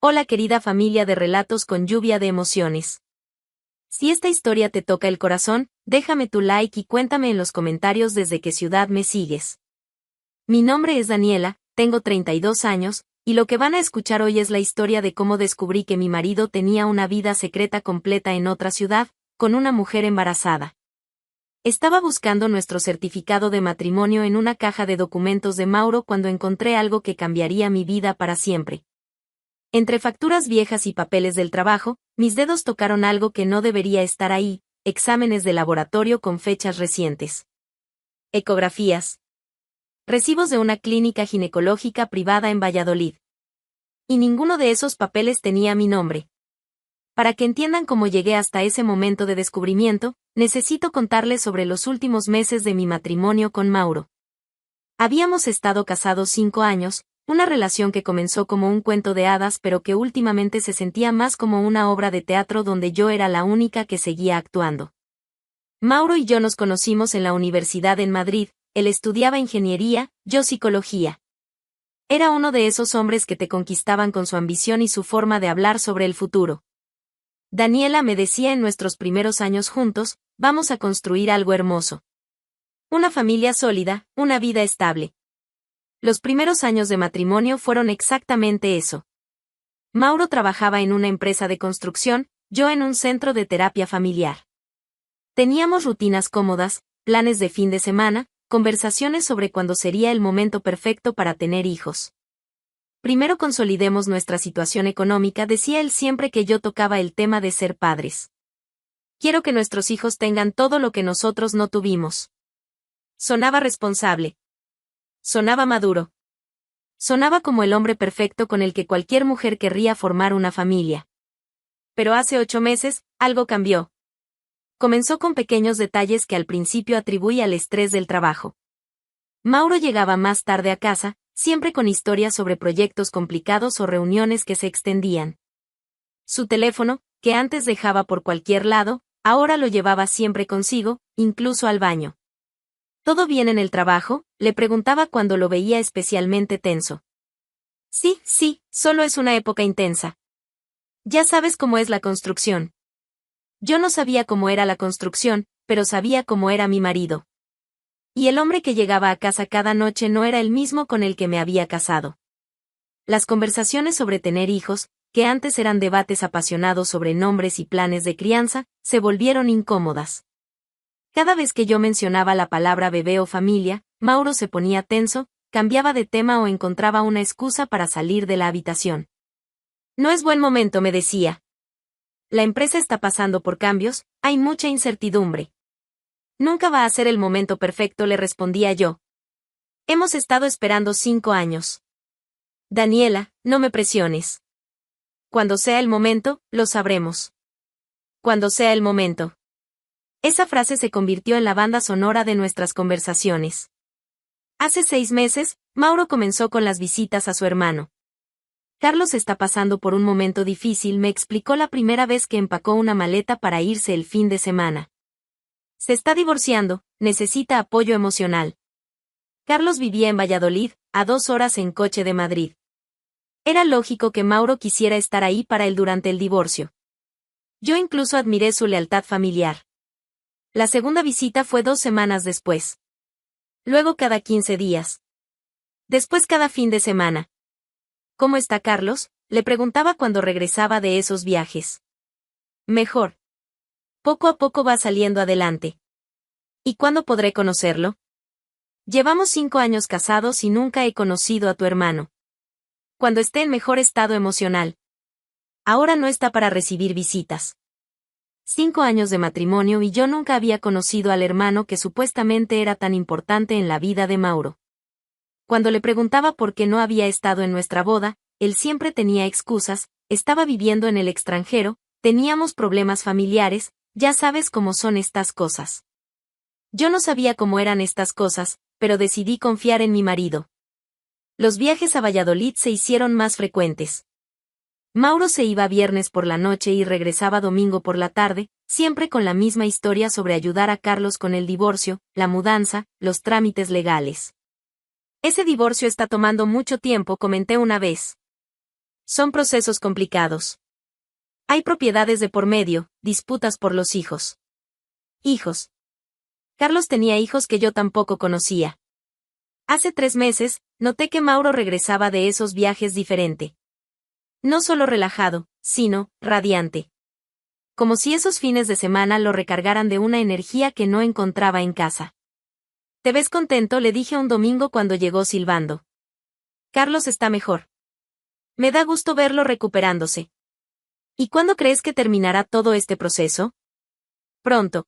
Hola querida familia de relatos con lluvia de emociones. Si esta historia te toca el corazón, déjame tu like y cuéntame en los comentarios desde qué ciudad me sigues. Mi nombre es Daniela, tengo 32 años, y lo que van a escuchar hoy es la historia de cómo descubrí que mi marido tenía una vida secreta completa en otra ciudad, con una mujer embarazada. Estaba buscando nuestro certificado de matrimonio en una caja de documentos de Mauro cuando encontré algo que cambiaría mi vida para siempre. Entre facturas viejas y papeles del trabajo, mis dedos tocaron algo que no debería estar ahí: exámenes de laboratorio con fechas recientes. Ecografías. Recibos de una clínica ginecológica privada en Valladolid. Y ninguno de esos papeles tenía mi nombre. Para que entiendan cómo llegué hasta ese momento de descubrimiento, necesito contarles sobre los últimos meses de mi matrimonio con Mauro. Habíamos estado casados 5 años, una relación que comenzó como un cuento de hadas pero que últimamente se sentía más como una obra de teatro donde yo era la única que seguía actuando. Mauro y yo nos conocimos en la universidad en Madrid, él estudiaba ingeniería, yo psicología. Era uno de esos hombres que te conquistaban con su ambición y su forma de hablar sobre el futuro. Daniela me decía en nuestros primeros años juntos: vamos a construir algo hermoso. Una familia sólida, una vida estable. Los primeros años de matrimonio fueron exactamente eso. Mauro trabajaba en una empresa de construcción, yo en un centro de terapia familiar. Teníamos rutinas cómodas, planes de fin de semana, conversaciones sobre cuándo sería el momento perfecto para tener hijos. Primero consolidemos nuestra situación económica, decía él siempre que yo tocaba el tema de ser padres. Quiero que nuestros hijos tengan todo lo que nosotros no tuvimos. Sonaba responsable. Sonaba maduro. Sonaba como el hombre perfecto con el que cualquier mujer querría formar una familia. Pero hace 8 meses, algo cambió. Comenzó con pequeños detalles que al principio atribuí al estrés del trabajo. Mauro llegaba más tarde a casa, siempre con historias sobre proyectos complicados o reuniones que se extendían. Su teléfono, que antes dejaba por cualquier lado, ahora lo llevaba siempre consigo, incluso al baño. ¿Todo bien en el trabajo?, le preguntaba cuando lo veía especialmente tenso. Sí, solo es una época intensa. Ya sabes cómo es la construcción. Yo no sabía cómo era la construcción, pero sabía cómo era mi marido. Y el hombre que llegaba a casa cada noche no era el mismo con el que me había casado. Las conversaciones sobre tener hijos, que antes eran debates apasionados sobre nombres y planes de crianza, se volvieron incómodas. Cada vez que yo mencionaba la palabra bebé o familia, Mauro se ponía tenso, cambiaba de tema o encontraba una excusa para salir de la habitación. No es buen momento, me decía. La empresa está pasando por cambios, hay mucha incertidumbre. Nunca va a ser el momento perfecto, le respondía yo. Hemos estado esperando 5 años. Daniela, no me presiones. Cuando sea el momento, lo sabremos. Cuando sea el momento. Esa frase se convirtió en la banda sonora de nuestras conversaciones. Hace 6 meses, Mauro comenzó con las visitas a su hermano. Carlos está pasando por un momento difícil, me explicó la primera vez que empacó una maleta para irse el fin de semana. Se está divorciando, necesita apoyo emocional. Carlos vivía en Valladolid, a 2 horas en coche de Madrid. Era lógico que Mauro quisiera estar ahí para él durante el divorcio. Yo incluso admiré su lealtad familiar. La segunda visita fue 2 semanas después. Luego cada 15 días. Después cada fin de semana. ¿Cómo está Carlos?, le preguntaba cuando regresaba de esos viajes. Mejor. Poco a poco va saliendo adelante. ¿Y cuándo podré conocerlo? Llevamos 5 años casados y nunca he conocido a tu hermano. Cuando esté en mejor estado emocional. Ahora no está para recibir visitas. 5 años de matrimonio y yo nunca había conocido al hermano que supuestamente era tan importante en la vida de Mauro. Cuando le preguntaba por qué no había estado en nuestra boda, él siempre tenía excusas: estaba viviendo en el extranjero, teníamos problemas familiares, ya sabes cómo son estas cosas. Yo no sabía cómo eran estas cosas, pero decidí confiar en mi marido. Los viajes a Valladolid se hicieron más frecuentes. Mauro se iba viernes por la noche y regresaba domingo por la tarde, siempre con la misma historia sobre ayudar a Carlos con el divorcio, la mudanza, los trámites legales. Ese divorcio está tomando mucho tiempo, comenté una vez. Son procesos complicados. Hay propiedades de por medio, disputas por los hijos. Hijos. Carlos tenía hijos que yo tampoco conocía. Hace 3 meses, noté que Mauro regresaba de esos viajes diferente. No solo relajado, sino, radiante. Como si esos fines de semana lo recargaran de una energía que no encontraba en casa. ¿Te ves contento?, le dije un domingo cuando llegó silbando. Carlos está mejor. Me da gusto verlo recuperándose. ¿Y cuándo crees que terminará todo este proceso? Pronto.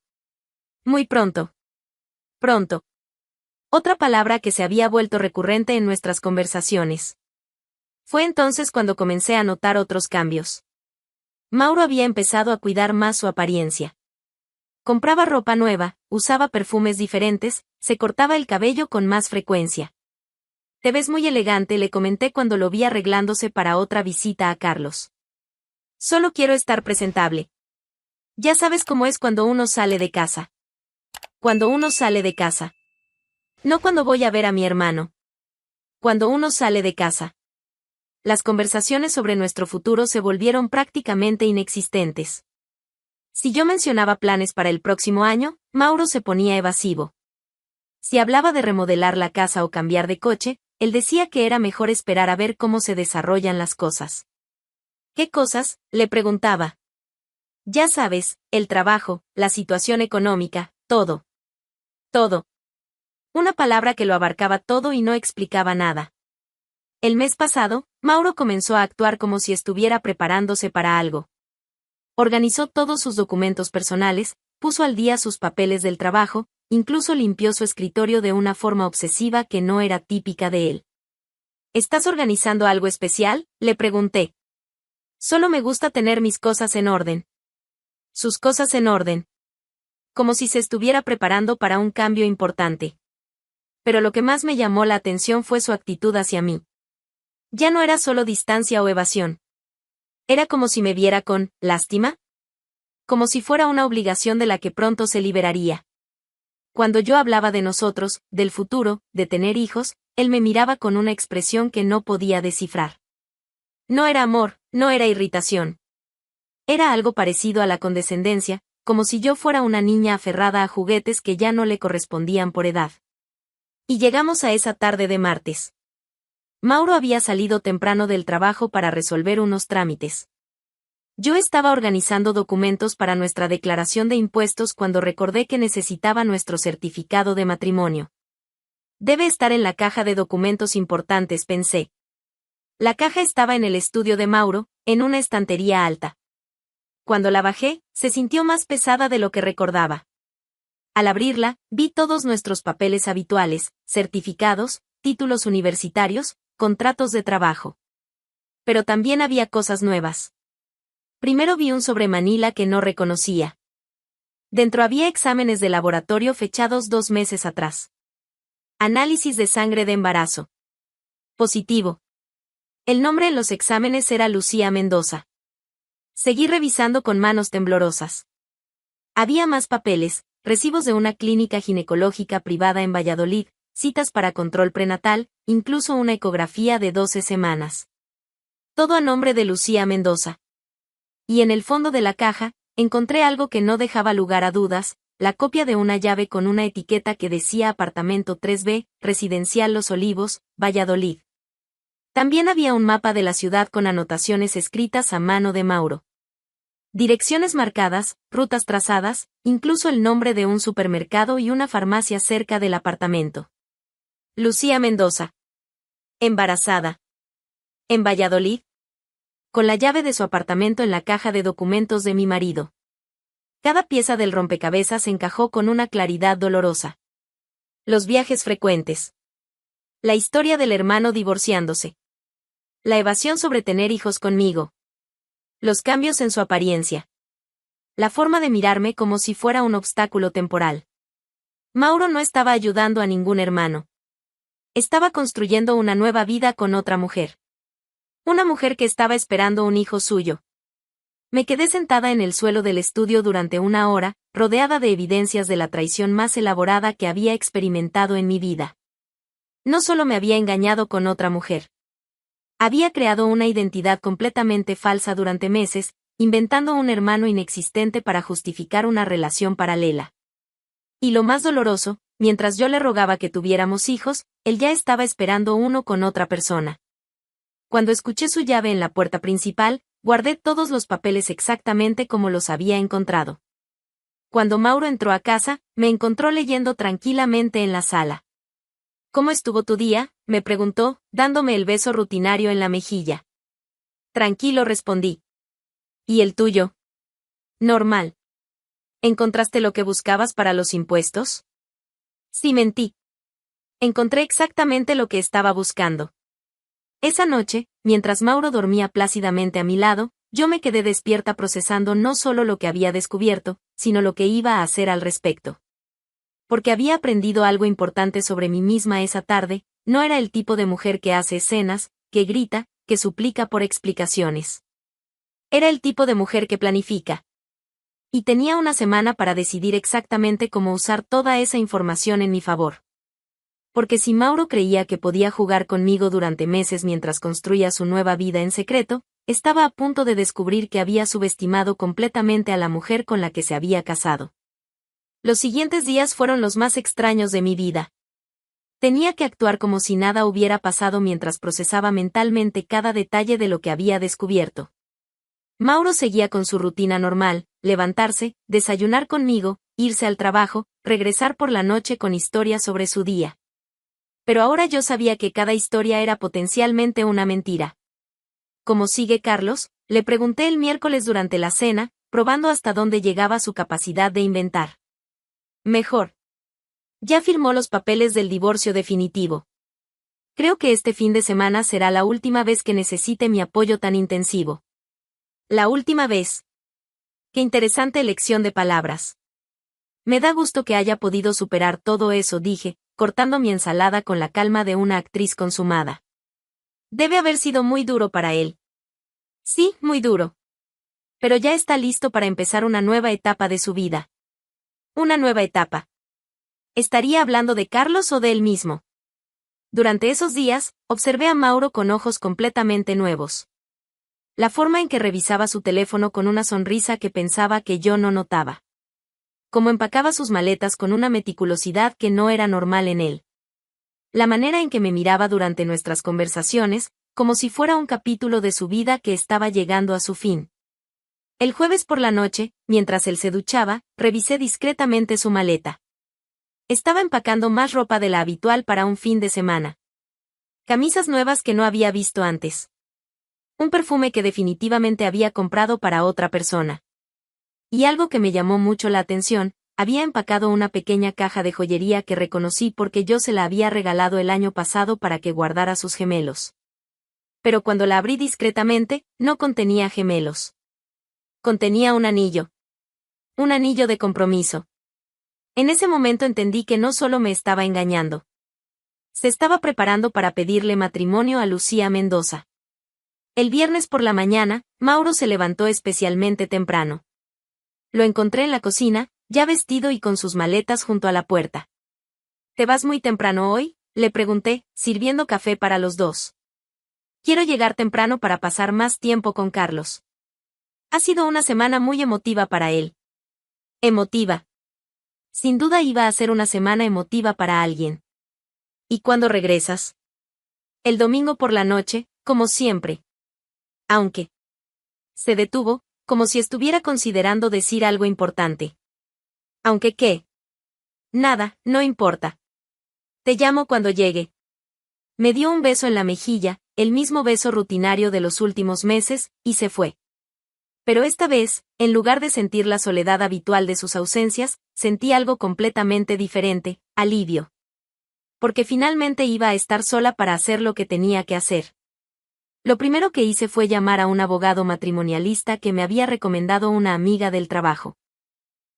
Muy pronto. Pronto. Otra palabra que se había vuelto recurrente en nuestras conversaciones. Fue entonces cuando comencé a notar otros cambios. Mauro había empezado a cuidar más su apariencia. Compraba ropa nueva, usaba perfumes diferentes, se cortaba el cabello con más frecuencia. Te ves muy elegante, le comenté cuando lo vi arreglándose para otra visita a Carlos. Solo quiero estar presentable. Ya sabes cómo es cuando uno sale de casa. Cuando uno sale de casa. No cuando voy a ver a mi hermano. Cuando uno sale de casa. Las conversaciones sobre nuestro futuro se volvieron prácticamente inexistentes. Si yo mencionaba planes para el próximo año, Mauro se ponía evasivo. Si hablaba de remodelar la casa o cambiar de coche, él decía que era mejor esperar a ver cómo se desarrollan las cosas. ¿Qué cosas?, le preguntaba. Ya sabes, el trabajo, la situación económica, todo. Todo. Una palabra que lo abarcaba todo y no explicaba nada. El mes pasado, Mauro comenzó a actuar como si estuviera preparándose para algo. Organizó todos sus documentos personales, puso al día sus papeles del trabajo, incluso limpió su escritorio de una forma obsesiva que no era típica de él. ¿Estás organizando algo especial?, le pregunté. Solo me gusta tener mis cosas en orden. Sus cosas en orden. Como si se estuviera preparando para un cambio importante. Pero lo que más me llamó la atención fue su actitud hacia mí. Ya no era solo distancia o evasión. Era como si me viera con lástima. Como si fuera una obligación de la que pronto se liberaría. Cuando yo hablaba de nosotros, del futuro, de tener hijos, él me miraba con una expresión que no podía descifrar. No era amor, no era irritación. Era algo parecido a la condescendencia, como si yo fuera una niña aferrada a juguetes que ya no le correspondían por edad. Y llegamos a esa tarde de martes. Mauro había salido temprano del trabajo para resolver unos trámites. Yo estaba organizando documentos para nuestra declaración de impuestos cuando recordé que necesitaba nuestro certificado de matrimonio. Debe estar en la caja de documentos importantes, pensé. La caja estaba en el estudio de Mauro, en una estantería alta. Cuando la bajé, se sintió más pesada de lo que recordaba. Al abrirla, vi todos nuestros papeles habituales, certificados, títulos universitarios, contratos de trabajo. Pero también había cosas nuevas. Primero vi un sobre Manila que no reconocía. Dentro había exámenes de laboratorio fechados 2 meses atrás. Análisis de sangre de embarazo. Positivo. El nombre en los exámenes era Lucía Mendoza. Seguí revisando con manos temblorosas. Había más papeles, recibos de una clínica ginecológica privada en Valladolid, citas para control prenatal, incluso una ecografía de 12 semanas. Todo a nombre de Lucía Mendoza. Y en el fondo de la caja, encontré algo que no dejaba lugar a dudas, la copia de una llave con una etiqueta que decía Apartamento 3B, Residencial Los Olivos, Valladolid. También había un mapa de la ciudad con anotaciones escritas a mano de Mauro. Direcciones marcadas, rutas trazadas, incluso el nombre de un supermercado y una farmacia cerca del apartamento. Lucía Mendoza. Embarazada. En Valladolid. Con la llave de su apartamento en la caja de documentos de mi marido. Cada pieza del rompecabezas encajó con una claridad dolorosa. Los viajes frecuentes. La historia del hermano divorciándose. La evasión sobre tener hijos conmigo. Los cambios en su apariencia. La forma de mirarme como si fuera un obstáculo temporal. Mauro no estaba ayudando a ningún hermano. Estaba construyendo una nueva vida con otra mujer. Una mujer que estaba esperando un hijo suyo. Me quedé sentada en el suelo del estudio durante 1 hora, rodeada de evidencias de la traición más elaborada que había experimentado en mi vida. No solo me había engañado con otra mujer. Había creado una identidad completamente falsa durante meses, inventando un hermano inexistente para justificar una relación paralela. Y lo más doloroso, mientras yo le rogaba que tuviéramos hijos, él ya estaba esperando uno con otra persona. Cuando escuché su llave en la puerta principal, guardé todos los papeles exactamente como los había encontrado. Cuando Mauro entró a casa, me encontró leyendo tranquilamente en la sala. ¿Cómo estuvo tu día?, me preguntó, dándome el beso rutinario en la mejilla. Tranquilo, respondí. ¿Y el tuyo? Normal. ¿Encontraste lo que buscabas para los impuestos? Sí, mentí. Encontré exactamente lo que estaba buscando. Esa noche, mientras Mauro dormía plácidamente a mi lado, yo me quedé despierta procesando no solo lo que había descubierto, sino lo que iba a hacer al respecto. Porque había aprendido algo importante sobre mí misma esa tarde, no era el tipo de mujer que hace escenas, que grita, que suplica por explicaciones. Era el tipo de mujer que planifica. Y tenía una semana para decidir exactamente cómo usar toda esa información en mi favor. Porque si Mauro creía que podía jugar conmigo durante meses mientras construía su nueva vida en secreto, estaba a punto de descubrir que había subestimado completamente a la mujer con la que se había casado. Los siguientes días fueron los más extraños de mi vida. Tenía que actuar como si nada hubiera pasado mientras procesaba mentalmente cada detalle de lo que había descubierto. Mauro seguía con su rutina normal, levantarse, desayunar conmigo, irse al trabajo, regresar por la noche con historias sobre su día. Pero ahora yo sabía que cada historia era potencialmente una mentira. ¿Cómo sigue Carlos?, le pregunté el miércoles durante la cena, probando hasta dónde llegaba su capacidad de inventar. Mejor. Ya firmó los papeles del divorcio definitivo. Creo que este fin de semana será la última vez que necesite mi apoyo tan intensivo. La última vez. Qué interesante elección de palabras. Me da gusto que haya podido superar todo eso, dije, cortando mi ensalada con la calma de una actriz consumada. Debe haber sido muy duro para él. Sí, muy duro. Pero ya está listo para empezar una nueva etapa de su vida. Una nueva etapa. ¿Estaría hablando de Carlos o de él mismo? Durante esos días, observé a Mauro con ojos completamente nuevos. La forma en que revisaba su teléfono con una sonrisa que pensaba que yo no notaba. Cómo empacaba sus maletas con una meticulosidad que no era normal en él. La manera en que me miraba durante nuestras conversaciones, como si fuera un capítulo de su vida que estaba llegando a su fin. El jueves por la noche, mientras él se duchaba, revisé discretamente su maleta. Estaba empacando más ropa de la habitual para un fin de semana. Camisas nuevas que no había visto antes. Un perfume que definitivamente había comprado para otra persona. Y algo que me llamó mucho la atención, había empacado una pequeña caja de joyería que reconocí porque yo se la había regalado el año pasado para que guardara sus gemelos. Pero cuando la abrí discretamente, no contenía gemelos. Contenía un anillo. Un anillo de compromiso. En ese momento entendí que no solo me estaba engañando. Se estaba preparando para pedirle matrimonio a Lucía Mendoza. El viernes por la mañana, Mauro se levantó especialmente temprano. Lo encontré en la cocina, ya vestido y con sus maletas junto a la puerta. ¿Te vas muy temprano hoy?, le pregunté, sirviendo café para los dos. Quiero llegar temprano para pasar más tiempo con Carlos. Ha sido una semana muy emotiva para él. Emotiva. Sin duda iba a ser una semana emotiva para alguien. ¿Y cuándo regresas? El domingo por la noche, como siempre. Aunque. Se detuvo, como si estuviera considerando decir algo importante. ¿Aunque qué? Nada, no importa. Te llamo cuando llegue. Me dio un beso en la mejilla, el mismo beso rutinario de los últimos meses, y se fue. Pero esta vez, en lugar de sentir la soledad habitual de sus ausencias, sentí algo completamente diferente, alivio. Porque finalmente iba a estar sola para hacer lo que tenía que hacer. Lo primero que hice fue llamar a un abogado matrimonialista que me había recomendado una amiga del trabajo.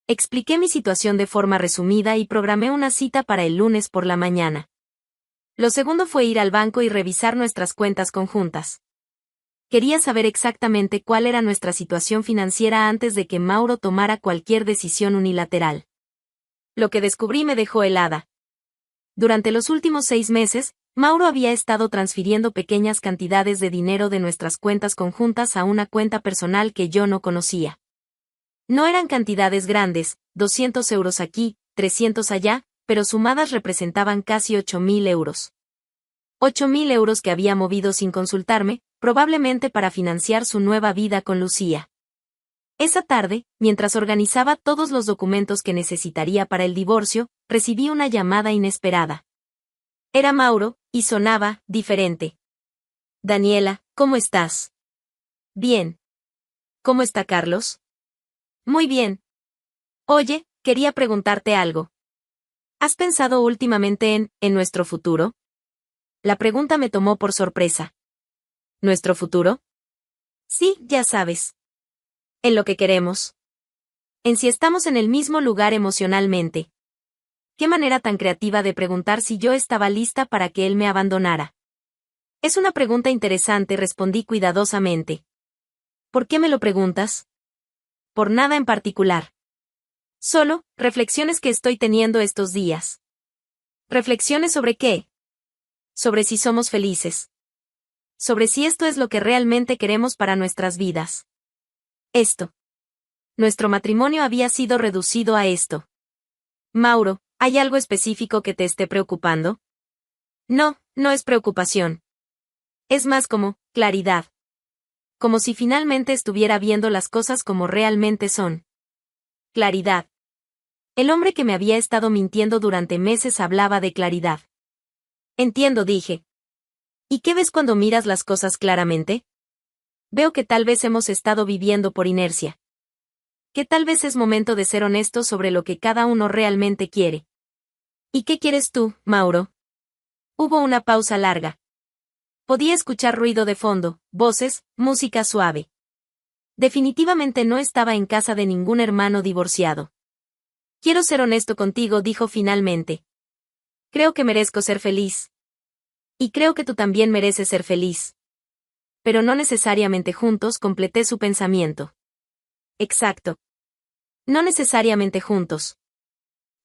Expliqué mi situación de forma resumida y programé una cita para el lunes por la mañana. Lo segundo fue ir al banco y revisar nuestras cuentas conjuntas. Quería saber exactamente cuál era nuestra situación financiera antes de que Mauro tomara cualquier decisión unilateral. Lo que descubrí me dejó helada. Durante los últimos 6 meses, Mauro había estado transfiriendo pequeñas cantidades de dinero de nuestras cuentas conjuntas a una cuenta personal que yo no conocía. No eran cantidades grandes, 200 euros aquí, 300 allá, pero sumadas representaban casi 8.000 euros. 8.000 euros que había movido sin consultarme, probablemente para financiar su nueva vida con Lucía. Esa tarde, mientras organizaba todos los documentos que necesitaría para el divorcio, recibí una llamada inesperada. Era Mauro, y sonaba diferente. Daniela, ¿cómo estás? Bien. ¿Cómo está Carlos? Muy bien. Oye, quería preguntarte algo. ¿Has pensado últimamente en nuestro futuro? La pregunta me tomó por sorpresa. ¿Nuestro futuro? Sí, ya sabes. En lo que queremos. En si estamos en el mismo lugar emocionalmente. Qué manera tan creativa de preguntar si yo estaba lista para que él me abandonara. Es una pregunta interesante, respondí cuidadosamente. ¿Por qué me lo preguntas? Por nada en particular. Solo, reflexiones que estoy teniendo estos días. ¿Reflexiones sobre qué? Sobre si somos felices. Sobre si esto es lo que realmente queremos para nuestras vidas. Esto. Nuestro matrimonio había sido reducido a esto. Mauro, ¿hay algo específico que te esté preocupando? No, no es preocupación. Es más como claridad. Como si finalmente estuviera viendo las cosas como realmente son. Claridad. El hombre que me había estado mintiendo durante meses hablaba de claridad. Entiendo, dije. ¿Y qué ves cuando miras las cosas claramente? Veo que tal vez hemos estado viviendo por inercia. Que tal vez es momento de ser honestos sobre lo que cada uno realmente quiere. ¿Y qué quieres tú, Mauro? Hubo una pausa larga. Podía escuchar ruido de fondo, voces, música suave. Definitivamente no estaba en casa de ningún hermano divorciado. Quiero ser honesto contigo, dijo finalmente. Creo que merezco ser feliz. Y creo que tú también mereces ser feliz. Pero no necesariamente juntos, completé su pensamiento. Exacto. No necesariamente juntos.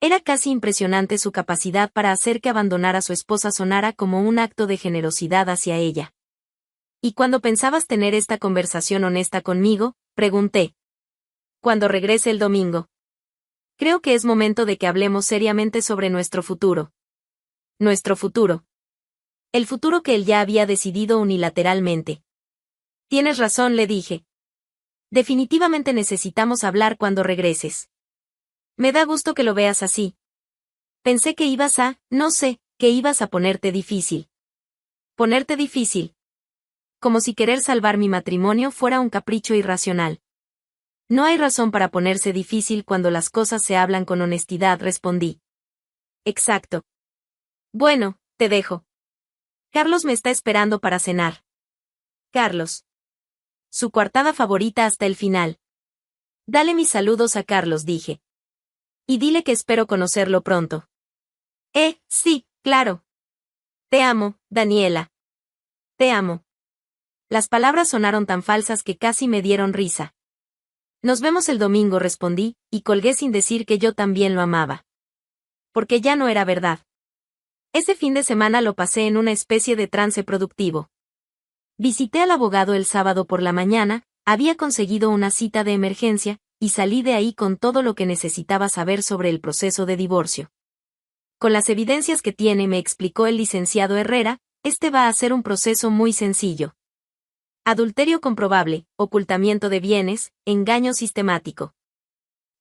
Era casi impresionante su capacidad para hacer que abandonar a su esposa sonara como un acto de generosidad hacia ella. ¿Y cuándo pensabas tener esta conversación honesta conmigo?, pregunté. Cuando regrese el domingo. Creo que es momento de que hablemos seriamente sobre nuestro futuro. Nuestro futuro. El futuro que él ya había decidido unilateralmente. Tienes razón, le dije. Definitivamente necesitamos hablar cuando regreses. Me da gusto que lo veas así. Pensé que no sé, que ibas a ponerte difícil. ¿Ponerte difícil? Como si querer salvar mi matrimonio fuera un capricho irracional. No hay razón para ponerse difícil cuando las cosas se hablan con honestidad, respondí. Exacto. Bueno, te dejo. Carlos me está esperando para cenar. Carlos. Su coartada favorita hasta el final. Dale mis saludos a Carlos, dije. Y dile que espero conocerlo pronto. Sí, claro. Te amo, Daniela. Te amo. Las palabras sonaron tan falsas que casi me dieron risa. Nos vemos el domingo, respondí, y colgué sin decir que yo también lo amaba. Porque ya no era verdad. Ese fin de semana lo pasé en una especie de trance productivo. Visité al abogado el sábado por la mañana, había conseguido una cita de emergencia, y salí de ahí con todo lo que necesitaba saber sobre el proceso de divorcio. Con las evidencias que tiene, me explicó el licenciado Herrera, este va a ser un proceso muy sencillo. Adulterio comprobable, ocultamiento de bienes, engaño sistemático.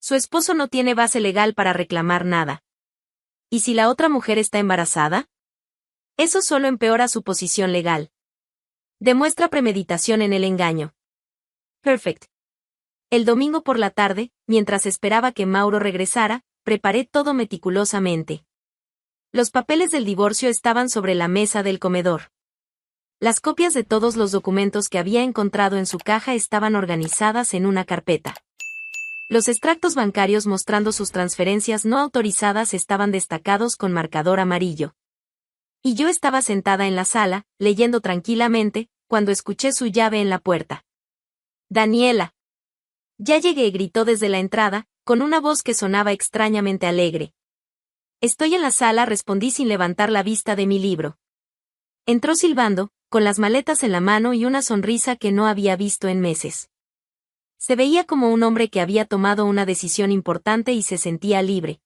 Su esposo no tiene base legal para reclamar nada. ¿Y si la otra mujer está embarazada? Eso solo empeora su posición legal. Demuestra premeditación en el engaño. Perfect. El domingo por la tarde, mientras esperaba que Mauro regresara, preparé todo meticulosamente. Los papeles del divorcio estaban sobre la mesa del comedor. Las copias de todos los documentos que había encontrado en su caja estaban organizadas en una carpeta. Los extractos bancarios mostrando sus transferencias no autorizadas estaban destacados con marcador amarillo. Y yo estaba sentada en la sala, leyendo tranquilamente, cuando escuché su llave en la puerta. Daniela. Ya llegué, gritó desde la entrada, con una voz que sonaba extrañamente alegre. Estoy en la sala, respondí sin levantar la vista de mi libro. Entró silbando, con las maletas en la mano y una sonrisa que no había visto en meses. Se veía como un hombre que había tomado una decisión importante y se sentía libre.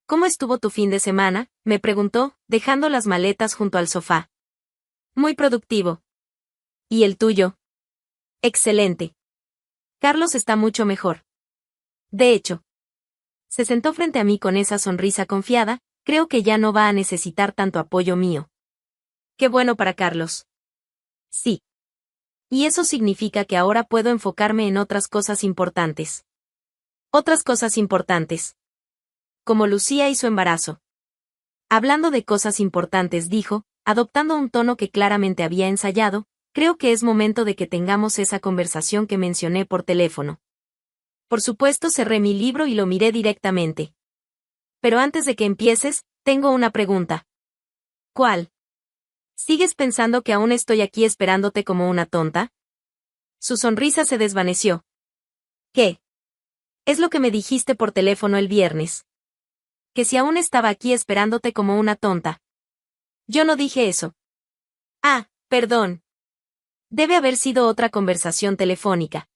¿Cómo estuvo tu fin de semana?, me preguntó, dejando las maletas junto al sofá. Muy productivo. ¿Y el tuyo? Excelente. Carlos está mucho mejor. De hecho. Se sentó frente a mí con esa sonrisa confiada, creo que ya no va a necesitar tanto apoyo mío. Qué bueno para Carlos. Sí. Y eso significa que ahora puedo enfocarme en otras cosas importantes. Otras cosas importantes. Como Lucía y su embarazo. Hablando de cosas importantes, dijo, adoptando un tono que claramente había ensayado, creo que es momento de que tengamos esa conversación que mencioné por teléfono. Por supuesto, cerré mi libro y lo miré directamente. Pero antes de que empieces, tengo una pregunta. ¿Cuál? ¿Sigues pensando que aún estoy aquí esperándote como una tonta? Su sonrisa se desvaneció. ¿Qué? Es lo que me dijiste por teléfono el viernes. Que si aún estaba aquí esperándote como una tonta. Yo no dije eso. Ah, perdón. Debe haber sido otra conversación telefónica.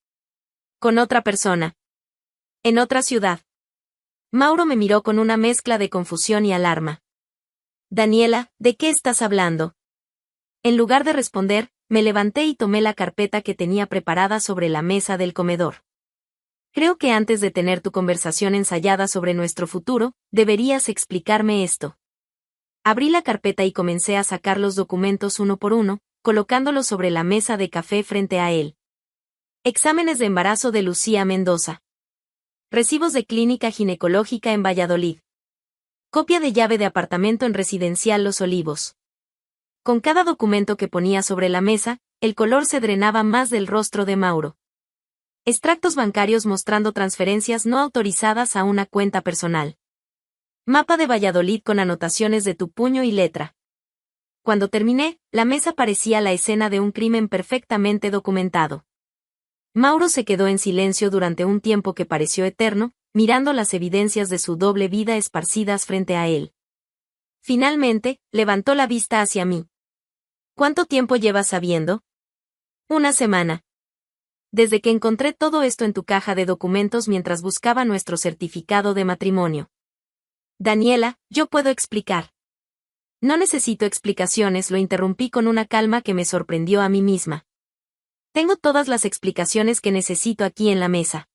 Con otra persona. En otra ciudad. Mauro me miró con una mezcla de confusión y alarma. Daniela, ¿de qué estás hablando? En lugar de responder, me levanté y tomé la carpeta que tenía preparada sobre la mesa del comedor. Creo que antes de tener tu conversación ensayada sobre nuestro futuro, deberías explicarme esto. Abrí la carpeta y comencé a sacar los documentos uno por uno, colocándolos sobre la mesa de café frente a él. Exámenes de embarazo de Lucía Mendoza. Recibos de clínica ginecológica en Valladolid. Copia de llave de apartamento en Residencial Los Olivos. Con cada documento que ponía sobre la mesa, el color se drenaba más del rostro de Mauro. Extractos bancarios mostrando transferencias no autorizadas a una cuenta personal. Mapa de Valladolid con anotaciones de tu puño y letra. Cuando terminé, la mesa parecía la escena de un crimen perfectamente documentado. Mauro se quedó en silencio durante un tiempo que pareció eterno, mirando las evidencias de su doble vida esparcidas frente a él. Finalmente, levantó la vista hacia mí. ¿Cuánto tiempo llevas sabiendo? Una semana. Desde que encontré todo esto en tu caja de documentos mientras buscaba nuestro certificado de matrimonio. Daniela, yo puedo explicar. No necesito explicaciones, lo interrumpí con una calma que me sorprendió a mí misma. Tengo todas las explicaciones que necesito aquí en la mesa.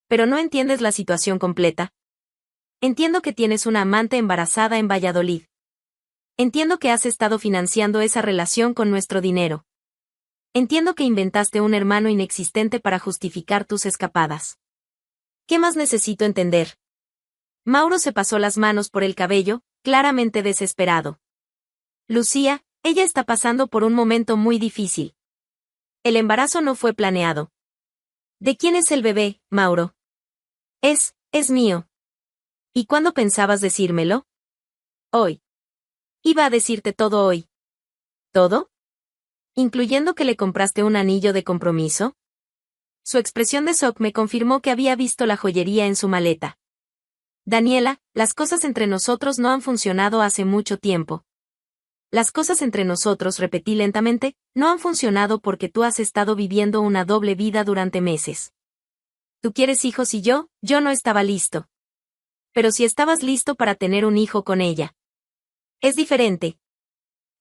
Pero no entiendes la situación completa. Entiendo que tienes una amante embarazada en Valladolid. Entiendo que has estado financiando esa relación con nuestro dinero. Entiendo que inventaste un hermano inexistente para justificar tus escapadas. ¿Qué más necesito entender? Mauro se pasó las manos por el cabello, claramente desesperado. Lucía, ella está pasando por un momento muy difícil. El embarazo no fue planeado. ¿De quién es el bebé, Mauro? Es mío. ¿Y cuándo pensabas decírmelo? Hoy. Iba a decirte todo hoy. ¿Todo? ¿Incluyendo que le compraste un anillo de compromiso? Su expresión de shock me confirmó que había visto la joyería en su maleta. Daniela, las cosas entre nosotros no han funcionado hace mucho tiempo. Las cosas entre nosotros, repetí lentamente, no han funcionado porque tú has estado viviendo una doble vida durante meses. Tú quieres hijos y yo no estaba listo. Pero si estabas listo para tener un hijo con ella. Es diferente.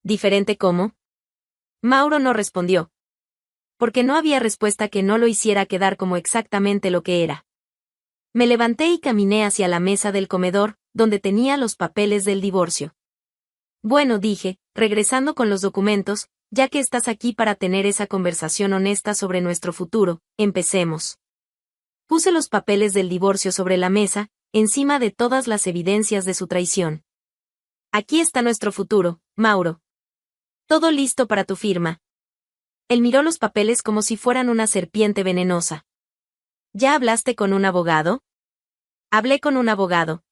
¿Diferente cómo? Mauro no respondió. Porque no había respuesta que no lo hiciera quedar como exactamente lo que era. Me levanté y caminé hacia la mesa del comedor, donde tenía los papeles del divorcio. Bueno, dije, regresando con los documentos, ya que estás aquí para tener esa conversación honesta sobre nuestro futuro, empecemos. Puse los papeles del divorcio sobre la mesa, encima de todas las evidencias de su traición. Aquí está nuestro futuro, Mauro. Todo listo para tu firma. Él miró los papeles como si fueran una serpiente venenosa. ¿Ya hablaste con un abogado? Hablé con un abogado.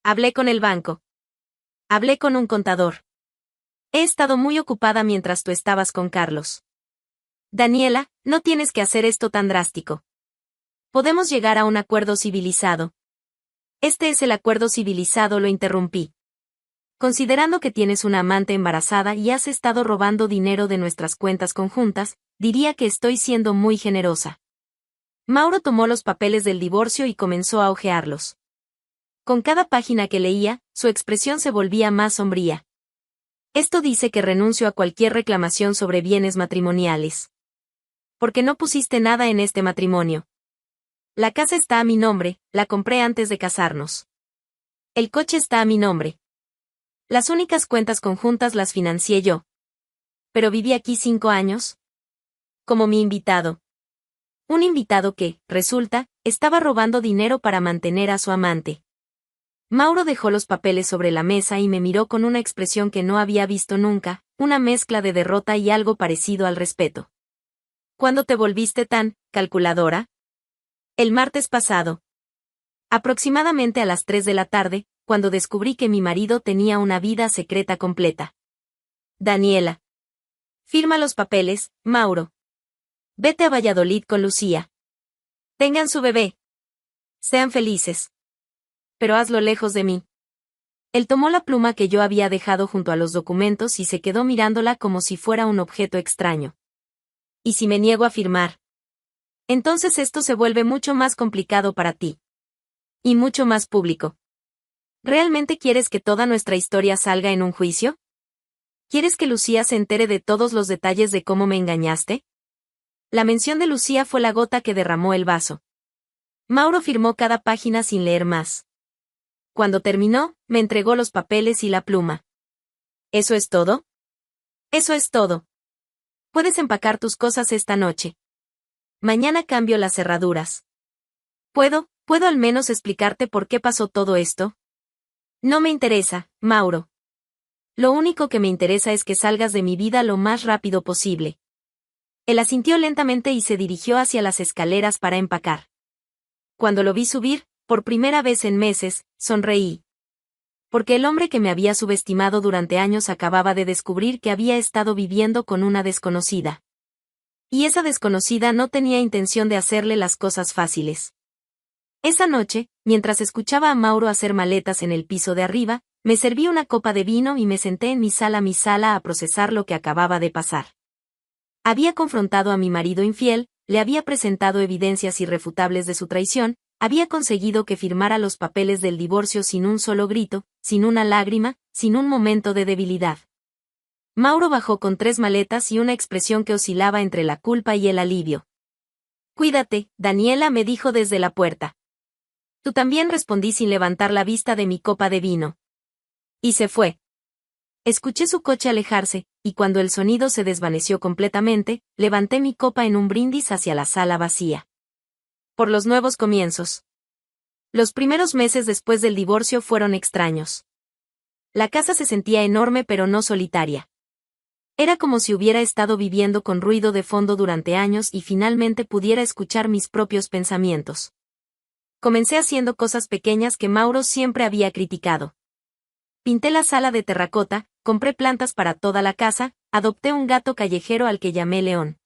Hablé con el banco. Hablé con un contador. He estado muy ocupada mientras tú estabas con Carlos. Daniela, no tienes que hacer esto tan drástico. Podemos llegar a un acuerdo civilizado. Este es el acuerdo civilizado, lo interrumpí. Considerando que tienes una amante embarazada y has estado robando dinero de nuestras cuentas conjuntas, diría que estoy siendo muy generosa. Mauro tomó los papeles del divorcio y comenzó a hojearlos. Con cada página que leía, su expresión se volvía más sombría. Esto dice que renuncio a cualquier reclamación sobre bienes matrimoniales. ¿Por qué no pusiste nada en este matrimonio? La casa está a mi nombre, la compré antes de casarnos. El coche está a mi nombre. Las únicas cuentas conjuntas las financié yo. Pero viví aquí 5 años. Como mi invitado. Un invitado que, resulta, estaba robando dinero para mantener a su amante. Mauro dejó los papeles sobre la mesa y me miró con una expresión que no había visto nunca, una mezcla de derrota y algo parecido al respeto. ¿Cuándo te volviste tan calculadora? El martes pasado. Aproximadamente a las 3 de la tarde, cuando descubrí que mi marido tenía una vida secreta completa. Daniela. Firma los papeles, Mauro. Vete a Valladolid con Lucía. Tengan su bebé. Sean felices. Pero hazlo lejos de mí. Él tomó la pluma que yo había dejado junto a los documentos y se quedó mirándola como si fuera un objeto extraño. ¿Y si me niego a firmar? Entonces esto se vuelve mucho más complicado para ti. Y mucho más público. ¿Realmente quieres que toda nuestra historia salga en un juicio? ¿Quieres que Lucía se entere de todos los detalles de cómo me engañaste? La mención de Lucía fue la gota que derramó el vaso. Mauro firmó cada página sin leer más. Cuando terminó, me entregó los papeles y la pluma. ¿Eso es todo? Eso es todo. Puedes empacar tus cosas esta noche. Mañana cambio las cerraduras. ¿Puedo al menos explicarte por qué pasó todo esto? No me interesa, Mauro. Lo único que me interesa es que salgas de mi vida lo más rápido posible. Él asintió lentamente y se dirigió hacia las escaleras para empacar. Cuando lo vi subir, por primera vez en meses, sonreí. Porque el hombre que me había subestimado durante años acababa de descubrir que había estado viviendo con una desconocida. Y esa desconocida no tenía intención de hacerle las cosas fáciles. Esa noche, mientras escuchaba a Mauro hacer maletas en el piso de arriba, me serví una copa de vino y me senté en mi sala a procesar lo que acababa de pasar. Había confrontado a mi marido infiel, le había presentado evidencias irrefutables de su traición, había conseguido que firmara los papeles del divorcio sin un solo grito, sin una lágrima, sin un momento de debilidad. Mauro bajó con 3 maletas y una expresión que oscilaba entre la culpa y el alivio. «Cuídate, Daniela», me dijo desde la puerta. «Tú también», respondí sin levantar la vista de mi copa de vino. Y se fue. Escuché su coche alejarse, y cuando el sonido se desvaneció completamente, levanté mi copa en un brindis hacia la sala vacía. Por los nuevos comienzos. Los primeros meses después del divorcio fueron extraños. La casa se sentía enorme pero no solitaria. Era como si hubiera estado viviendo con ruido de fondo durante años y finalmente pudiera escuchar mis propios pensamientos. Comencé haciendo cosas pequeñas que Mauro siempre había criticado. Pinté la sala de terracota, compré plantas para toda la casa, adopté un gato callejero al que llamé León.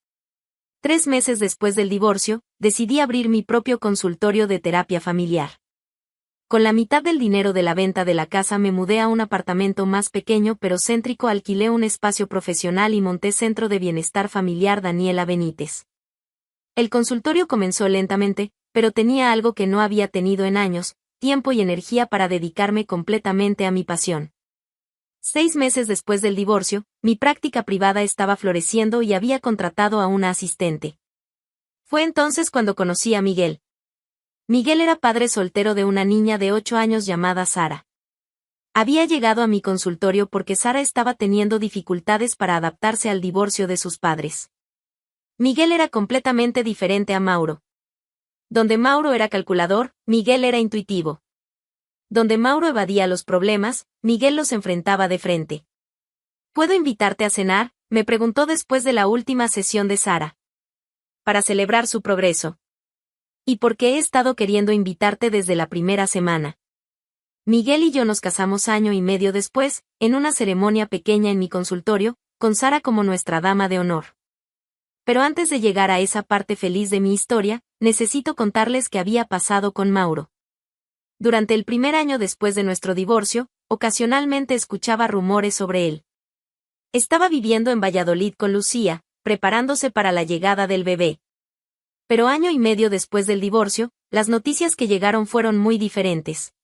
3 meses después del divorcio, decidí abrir mi propio consultorio de terapia familiar. Con la mitad del dinero de la venta de la casa me mudé a un apartamento más pequeño pero céntrico, alquilé un espacio profesional y monté Centro de Bienestar Familiar Daniela Benítez. El consultorio comenzó lentamente, pero tenía algo que no había tenido en años: tiempo y energía para dedicarme completamente a mi pasión. 6 meses después del divorcio, mi práctica privada estaba floreciendo y había contratado a una asistente. Fue entonces cuando conocí a Miguel. Miguel era padre soltero de una niña de 8 años llamada Sara. Había llegado a mi consultorio porque Sara estaba teniendo dificultades para adaptarse al divorcio de sus padres. Miguel era completamente diferente a Mauro. Donde Mauro era calculador, Miguel era intuitivo. Donde Mauro evadía los problemas, Miguel los enfrentaba de frente. ¿Puedo invitarte a cenar?, me preguntó después de la última sesión de Sara. Para celebrar su progreso. ¿Y por qué he estado queriendo invitarte desde la primera semana? Miguel y yo nos casamos año y medio después, en una ceremonia pequeña en mi consultorio, con Sara como nuestra dama de honor. Pero antes de llegar a esa parte feliz de mi historia, necesito contarles qué había pasado con Mauro. Durante el primer año después de nuestro divorcio, ocasionalmente escuchaba rumores sobre él. Estaba viviendo en Valladolid con Lucía, preparándose para la llegada del bebé. Pero año y medio después del divorcio, las noticias que llegaron fueron muy diferentes.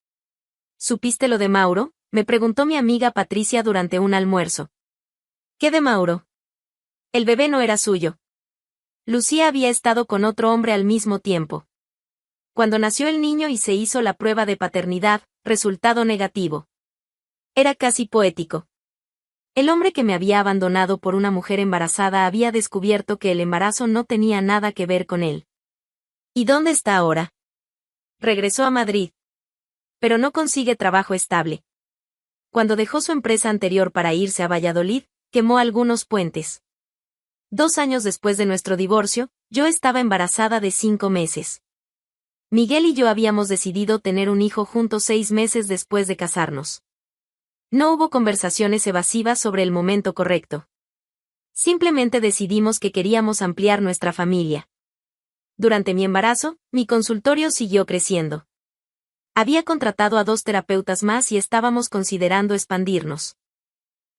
¿Supiste lo de Mauro?, me preguntó mi amiga Patricia durante un almuerzo. ¿Qué de Mauro? El bebé no era suyo. Lucía había estado con otro hombre al mismo tiempo. Cuando nació el niño y se hizo la prueba de paternidad, resultado negativo. Era casi poético. El hombre que me había abandonado por una mujer embarazada había descubierto que el embarazo no tenía nada que ver con él. ¿Y dónde está ahora? Regresó a Madrid. Pero no consigue trabajo estable. Cuando dejó su empresa anterior para irse a Valladolid, quemó algunos puentes. 2 años después de nuestro divorcio, yo estaba embarazada de 5 meses. Miguel y yo habíamos decidido tener un hijo juntos 6 meses después de casarnos. No hubo conversaciones evasivas sobre el momento correcto. Simplemente decidimos que queríamos ampliar nuestra familia. Durante mi embarazo, mi consultorio siguió creciendo. Había contratado a 2 terapeutas más y estábamos considerando expandirnos.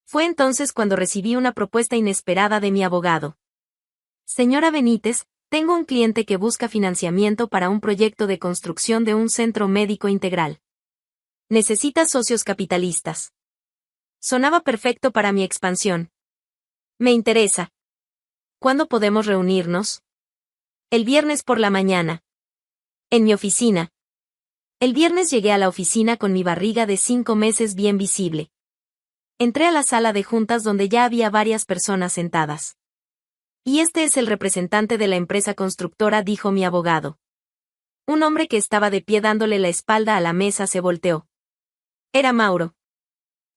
Fue entonces cuando recibí una propuesta inesperada de mi abogado. Señora Benítez, tengo un cliente que busca financiamiento para un proyecto de construcción de un centro médico integral. Necesita socios capitalistas. Sonaba perfecto para mi expansión. Me interesa. ¿Cuándo podemos reunirnos? El viernes por la mañana. En mi oficina. El viernes llegué a la oficina con mi barriga de 5 meses bien visible. Entré a la sala de juntas donde ya había varias personas sentadas. Y este es el representante de la empresa constructora, dijo mi abogado. Un hombre que estaba de pie dándole la espalda a la mesa se volteó. Era Mauro.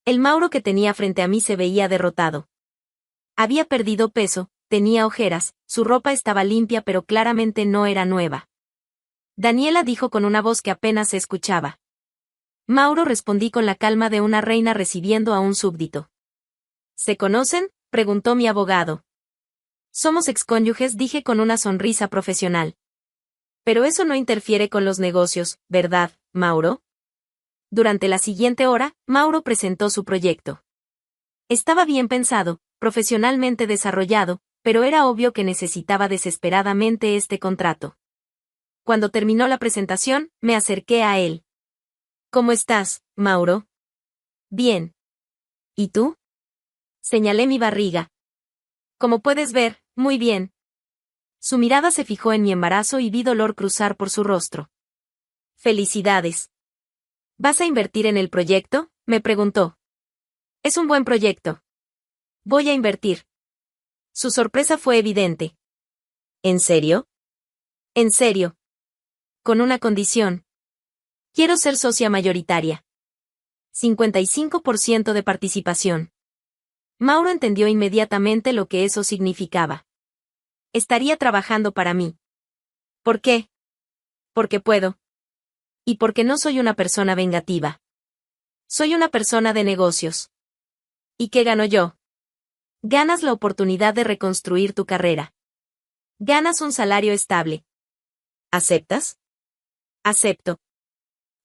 El Mauro que tenía frente a mí se veía derrotado. Había perdido peso, tenía ojeras, su ropa estaba limpia pero claramente no era nueva. Daniela dijo con una voz que apenas se escuchaba. Mauro, respondí con la calma de una reina recibiendo a un súbdito. ¿Se conocen?, preguntó mi abogado. Somos excónyuges, dije con una sonrisa profesional. Pero eso no interfiere con los negocios, ¿verdad, Mauro? Durante la siguiente hora, Mauro presentó su proyecto. Estaba bien pensado, profesionalmente desarrollado, pero era obvio que necesitaba desesperadamente este contrato. Cuando terminó la presentación, me acerqué a él. ¿Cómo estás, Mauro? Bien. ¿Y tú? Señalé mi barriga. Como puedes ver, muy bien. Su mirada se fijó en mi embarazo y vi dolor cruzar por su rostro. Felicidades. ¿Vas a invertir en el proyecto?, me preguntó. Es un buen proyecto. Voy a invertir. Su sorpresa fue evidente. ¿En serio? En serio. Con una condición. Quiero ser socia mayoritaria. 55% de participación. Mauro entendió inmediatamente lo que eso significaba. Estaría trabajando para mí. ¿Por qué? Porque puedo. Y porque no soy una persona vengativa. Soy una persona de negocios. ¿Y qué gano yo? Ganas la oportunidad de reconstruir tu carrera. Ganas un salario estable. ¿Aceptas? Acepto.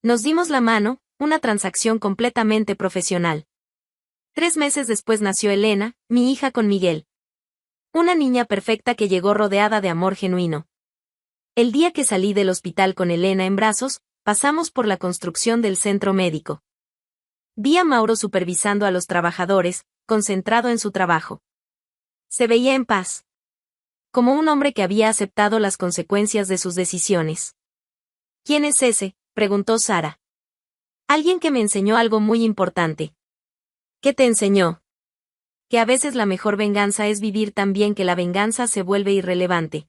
Nos dimos la mano, una transacción completamente profesional. 3 meses después nació Elena, mi hija con Miguel. Una niña perfecta que llegó rodeada de amor genuino. El día que salí del hospital con Elena en brazos, pasamos por la construcción del centro médico. Vi a Mauro supervisando a los trabajadores, concentrado en su trabajo. Se veía en paz. Como un hombre que había aceptado las consecuencias de sus decisiones. ¿Quién es ese?, preguntó Sara. Alguien que me enseñó algo muy importante. ¿Qué te enseñó? Que a veces la mejor venganza es vivir tan bien que la venganza se vuelve irrelevante.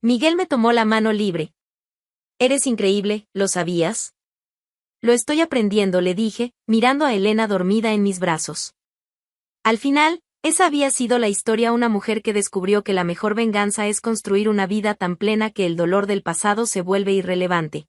Miguel me tomó la mano libre. Eres increíble, ¿lo sabías? Lo estoy aprendiendo, le dije, mirando a Elena dormida en mis brazos. Al final, esa había sido la historia, una mujer que descubrió que la mejor venganza es construir una vida tan plena que el dolor del pasado se vuelve irrelevante.